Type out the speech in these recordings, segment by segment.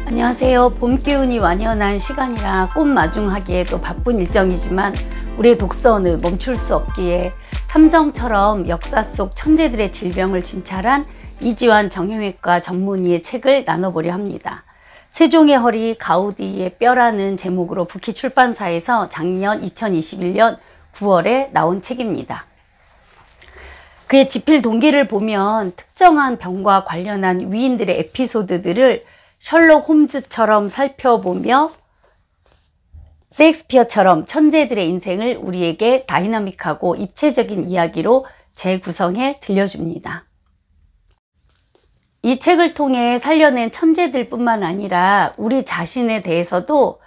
안녕하세요. 봄 기운이 완연한 시간이라 꽃 마중하기에도 바쁜 일정이지만 우리의 독서는 멈출 수 없기에 탐정처럼 역사 속 천재들의 질병을 진찰한 이지환 정형외과 전문의의 책을 나눠보려 합니다. 세종의 허리 가우디의 뼈라는 제목으로 부키 출판사에서 작년 2021년 9월에 나온 책입니다. 그의 집필 동기를 보면 특정한 병과 관련한 위인들의 에피소드들을 셜록 홈즈처럼 살펴보며 셰익스피어처럼 천재들의 인생을 우리에게 다이나믹하고 입체적인 이야기로 재구성해 들려줍니다. 이 책을 통해 살려낸 천재들 뿐만 아니라 우리 자신에 대해서도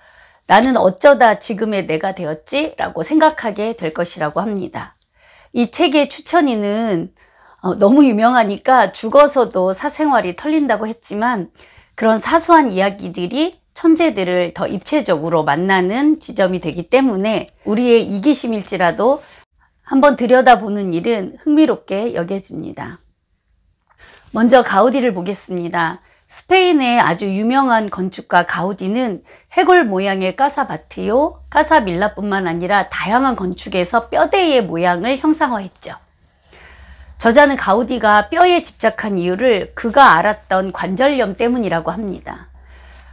나는 어쩌다 지금의 내가 되었지? 라고 생각하게 될 것이라고 합니다. 이 책의 추천인은 너무 유명하니까 죽어서도 사생활이 털린다고 했지만 그런 사소한 이야기들이 천재들을 더 입체적으로 만나는 지점이 되기 때문에 우리의 이기심일지라도 한번 들여다보는 일은 흥미롭게 여겨집니다. 먼저 가우디를 보겠습니다. 스페인의 아주 유명한 건축가 가우디는 해골 모양의 까사바티오, 까사밀라뿐만 아니라 다양한 건축에서 뼈대의 모양을 형상화했죠. 저자는 가우디가 뼈에 집착한 이유를 그가 알았던 관절염 때문이라고 합니다.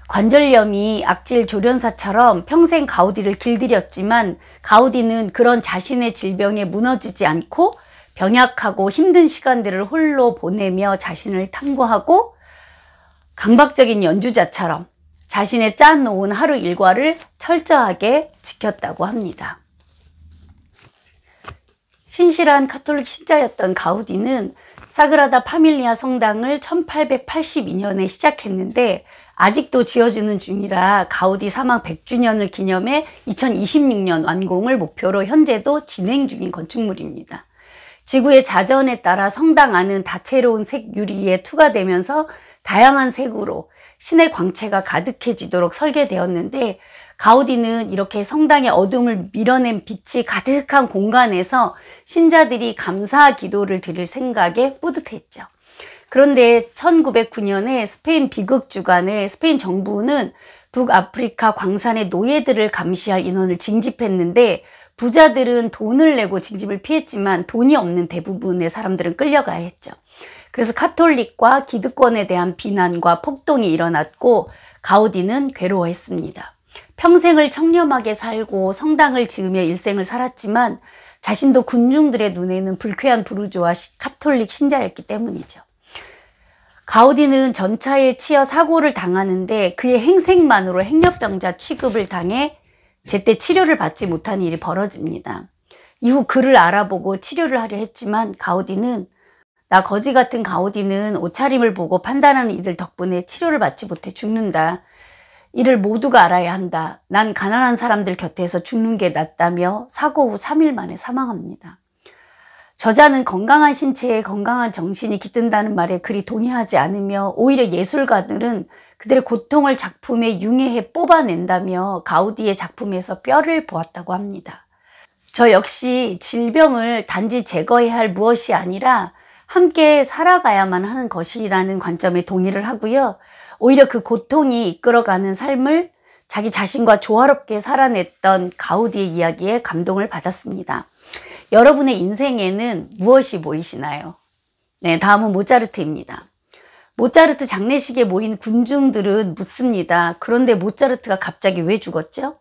관절염이 악질 조련사처럼 평생 가우디를 길들였지만 가우디는 그런 자신의 질병에 무너지지 않고 병약하고 힘든 시간들을 홀로 보내며 자신을 탐구하고 강박적인 연주자처럼 자신의 짜놓은 하루 일과를 철저하게 지켰다고 합니다. 신실한 카톨릭 신자였던 가우디는 사그라다 파밀리아 성당을 1882년에 시작했는데 아직도 지어지는 중이라 가우디 사망 100주년을 기념해 2026년 완공을 목표로 현재도 진행 중인 건축물입니다. 지구의 자전에 따라 성당 안은 다채로운 색 유리에 투과되면서 다양한 색으로 신의 광채가 가득해지도록 설계되었는데 가우디는 이렇게 성당의 어둠을 밀어낸 빛이 가득한 공간에서 신자들이 감사 기도를 드릴 생각에 뿌듯했죠. 그런데 1909년에 스페인 비극 주간에 스페인 정부는 북아프리카 광산의 노예들을 감시할 인원을 징집했는데 부자들은 돈을 내고 징집을 피했지만 돈이 없는 대부분의 사람들은 끌려가야 했죠. 그래서 카톨릭과 기득권에 대한 비난과 폭동이 일어났고 가우디는 괴로워했습니다. 평생을 청렴하게 살고 성당을 지으며 일생을 살았지만 자신도 군중들의 눈에는 불쾌한 부르주아 카톨릭 신자였기 때문이죠. 가우디는 전차에 치여 사고를 당하는데 그의 행색만으로 행렬병자 취급을 당해 제때 치료를 받지 못한 일이 벌어집니다. 이후 그를 알아보고 치료를 하려 했지만 가우디는 나 거지 같은 가우디는 옷차림을 보고 판단하는 이들 덕분에 치료를 받지 못해 죽는다. 이를 모두가 알아야 한다. 난 가난한 사람들 곁에서 죽는 게 낫다며 사고 후 3일 만에 사망합니다. 저자는 건강한 신체에 건강한 정신이 깃든다는 말에 그리 동의하지 않으며 오히려 예술가들은 그들의 고통을 작품에 융해해 뽑아낸다며 가우디의 작품에서 뼈를 보았다고 합니다. 저 역시 질병을 단지 제거해야 할 무엇이 아니라 함께 살아가야만 하는 것이라는 관점에 동의를 하고요. 오히려 그 고통이 이끌어가는 삶을 자기 자신과 조화롭게 살아냈던 가우디의 이야기에 감동을 받았습니다. 여러분의 인생에는 무엇이 보이시나요? 네, 다음은 모차르트입니다. 모차르트 장례식에 모인 군중들은 묻습니다. 그런데 모차르트가 갑자기 왜 죽었죠?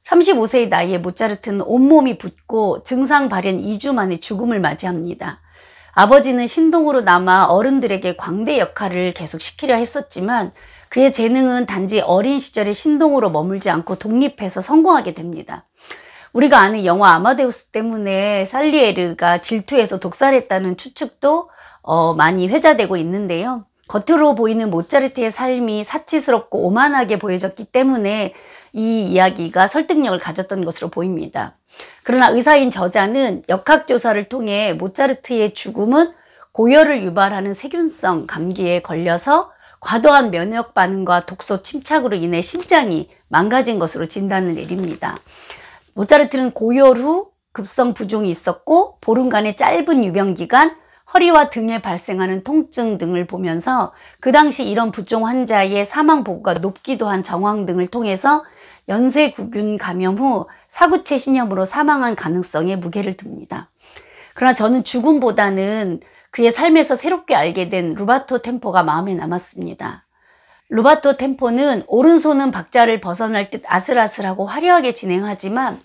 35세의 나이에 모차르트는 온몸이 붓고 증상 발현 2주 만에 죽음을 맞이합니다. 아버지는 신동으로 남아 어른들에게 광대 역할을 계속 시키려 했었지만 그의 재능은 단지 어린 시절의 신동으로 머물지 않고 독립해서 성공하게 됩니다. 우리가 아는 영화 아마데우스 때문에 살리에르가 질투해서 독살했다는 추측도 많이 회자되고 있는데요. 겉으로 보이는 모차르트의 삶이 사치스럽고 오만하게 보여졌기 때문에 이 이야기가 설득력을 가졌던 것으로 보입니다. 그러나 의사인 저자는 역학조사를 통해 모차르트의 죽음은 고열을 유발하는 세균성 감기에 걸려서 과도한 면역 반응과 독소 침착으로 인해 심장이 망가진 것으로 진단을 내립니다. 모차르트는 고열 후 급성 부종이 있었고 보름간의 짧은 유병 기간 허리와 등에 발생하는 통증 등을 보면서 그 당시 이런 부종 환자의 사망 보고가 높기도 한 정황 등을 통해서 연쇄구균 감염 후 사구체 신염으로 사망한 가능성에 무게를 둡니다. 그러나 저는 죽음보다는 그의 삶에서 새롭게 알게 된 루바토 템포가 마음에 남았습니다. 루바토 템포는 오른손은 박자를 벗어날 듯 아슬아슬하고 화려하게 진행하지만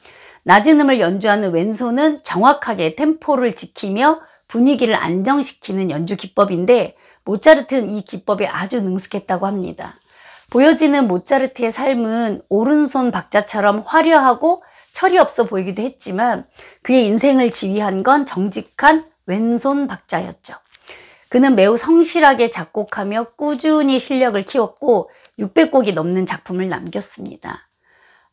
낮은 음을 연주하는 왼손은 정확하게 템포를 지키며 분위기를 안정시키는 연주 기법인데 모차르트는 이 기법에 아주 능숙했다고 합니다. 보여지는 모차르트의 삶은 오른손 박자처럼 화려하고 철이 없어 보이기도 했지만 그의 인생을 지휘한 건 정직한 왼손 박자였죠. 그는 매우 성실하게 작곡하며 꾸준히 실력을 키웠고 600곡이 넘는 작품을 남겼습니다.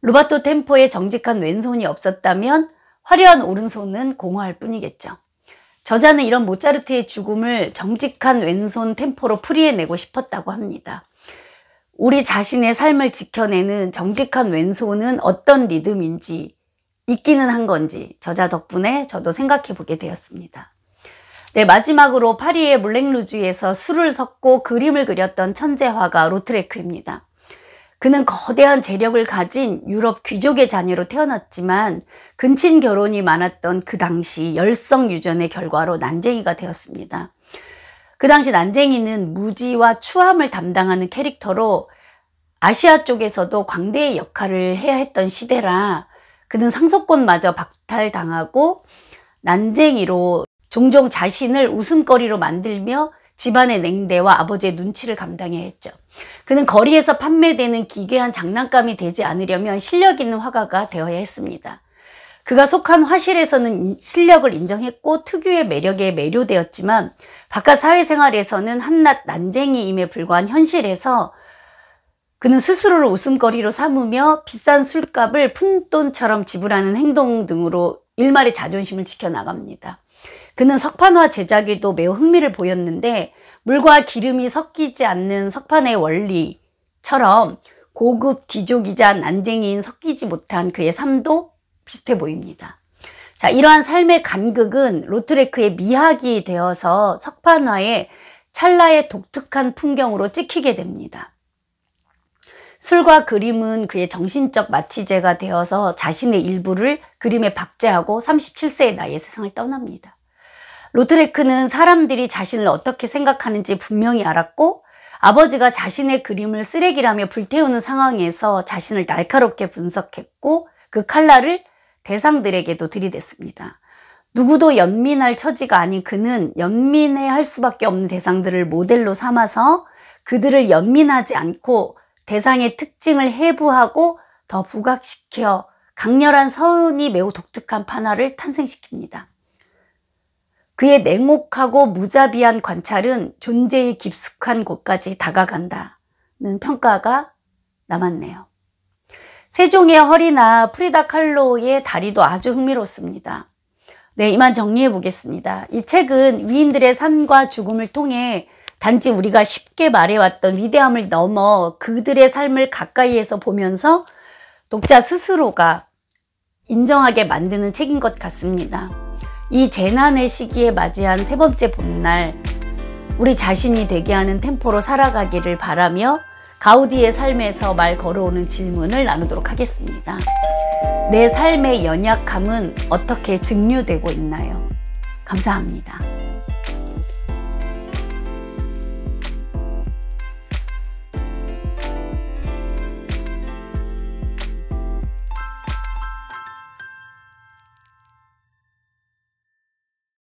루바토 템포의 정직한 왼손이 없었다면 화려한 오른손은 공허할 뿐이겠죠. 저자는 이런 모차르트의 죽음을 정직한 왼손 템포로 풀이해내고 싶었다고 합니다. 우리 자신의 삶을 지켜내는 정직한 왼손은 어떤 리듬인지 있기는 한 건지 저자 덕분에 저도 생각해 보게 되었습니다. 네, 마지막으로 파리의 몰랭루주에서 술을 섞고 그림을 그렸던 천재 화가 로트레크입니다. 그는 거대한 재력을 가진 유럽 귀족의 자녀로 태어났지만 근친 결혼이 많았던 그 당시 열성유전의 결과로 난쟁이가 되었습니다. 그 당시 난쟁이는 무지와 추함을 담당하는 캐릭터로 아시아 쪽에서도 광대의 역할을 해야 했던 시대라 그는 상속권마저 박탈당하고 난쟁이로 종종 자신을 웃음거리로 만들며 집안의 냉대와 아버지의 눈치를 감당해야 했죠. 그는 거리에서 판매되는 기괴한 장난감이 되지 않으려면 실력 있는 화가가 되어야 했습니다. 그가 속한 화실에서는 실력을 인정했고 특유의 매력에 매료되었지만 바깥 사회생활에서는 한낱 난쟁이임에 불과한 현실에서 그는 스스로를 웃음거리로 삼으며 비싼 술값을 푼돈처럼 지불하는 행동 등으로 일말의 자존심을 지켜나갑니다. 그는 석판화 제작에도 매우 흥미를 보였는데 물과 기름이 섞이지 않는 석판의 원리처럼 고급 귀족이자 난쟁이인 섞이지 못한 그의 삶도 비슷해 보입니다. 자, 이러한 삶의 간극은 로트레크의 미학이 되어서 석판화의 찰나의 독특한 풍경으로 찍히게 됩니다. 술과 그림은 그의 정신적 마취제가 되어서 자신의 일부를 그림에 박제하고 37세의 나이에 세상을 떠납니다. 로트레크는 사람들이 자신을 어떻게 생각하는지 분명히 알았고 아버지가 자신의 그림을 쓰레기라며 불태우는 상황에서 자신을 날카롭게 분석했고 그 칼날을 대상들에게도 들이댔습니다. 누구도 연민할 처지가 아닌 그는 연민해야 할 수밖에 없는 대상들을 모델로 삼아서 그들을 연민하지 않고 대상의 특징을 해부하고 더 부각시켜 강렬한 서은이 매우 독특한 판화를 탄생시킵니다. 그의 냉혹하고 무자비한 관찰은 존재의 깊숙한 곳까지 다가간다는 평가가 남았네요. 세종의 허리나 프리다 칼로의 다리도 아주 흥미롭습니다. 네, 이만 정리해 보겠습니다. 이 책은 위인들의 삶과 죽음을 통해 단지 우리가 쉽게 말해왔던 위대함을 넘어 그들의 삶을 가까이에서 보면서 독자 스스로가 인정하게 만드는 책인 것 같습니다. 이 재난의 시기에 맞이한 세 번째 봄날, 우리 자신이 되게 하는 템포로 살아가기를 바라며 가우디의 삶에서 말 걸어오는 질문을 나누도록 하겠습니다. 내 삶의 연약함은 어떻게 증류되고 있나요? 감사합니다.